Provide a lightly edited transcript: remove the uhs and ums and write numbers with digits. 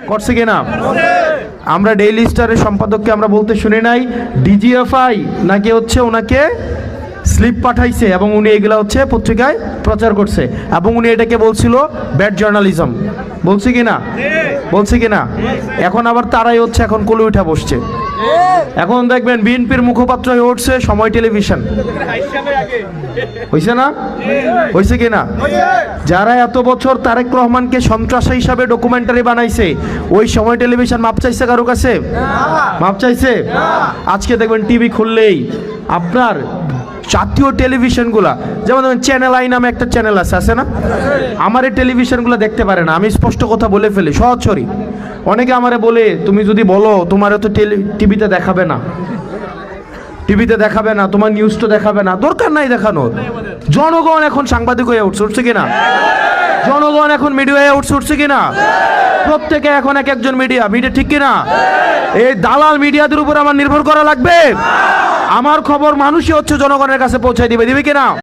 করছে কিনা? আমরা ডেইলি স্টারের সম্পাদককে আমরা বলতে শুনি নাই ডিজিএফআই নাকি হচ্ছে ওনাকে স্লিপ পাঠাইছে এবং উনি এগুলা হচ্ছে পত্রিকায় প্রচার করছে এবং উনি এটাকে বলছিল ব্যাড জার্নালিজম। বলছে কিনা? বলছে কিনা? এখন আবার তারাই হচ্ছে এখন কোলে উঠা বসছে। এখন দেখবেন বিএনপির মুখপাত্র হয়ে উঠছে সময় টেলিভিশন। হয়েছে না? হয়েছে কিনা? যারা এত বছর তারেক রহমানকে সন্ত্রাসী হিসাবে ডকুমেন্টারি বানাইছে, ওই সময় টেলিভিশন মাপ চাইছে কারো কাছে? মাপ চাইছে? আজকে দেখবেন টিভি খুললেই আপনার জাতীয় টেলিভিশনগুলা, যেমন চ্যানেল আই নামে একটা চ্যানেল আছে না? আমার এই টেলিভিশনগুলো দেখতে পারে না। আমি স্পষ্ট কথা বলে ফেলি, সহজরি। অনেকে আমারে বলে তুমি যদি বলো তোমার তো টিভিতে দেখাবে না, টিভিতে দেখাবে না, তোমার নিউজ তো দেখাবে না। দরকার নাই দেখানোর। জনগণ এখন সাংবাদিক হয়ে উঠছে কিনা? জনগণ এখন মিডিয়া হয়ে উঠছে কিনা? প্রত্যেকে এখন এক একজন মিডিয়া ঠিক কিনা? এই দালাল মিডিয়াদের উপর আমার নির্ভর করা লাগবে? আমার খবর মানুষই হচ্ছে জনগণের কাছে পৌঁছায় দিবে কিনা?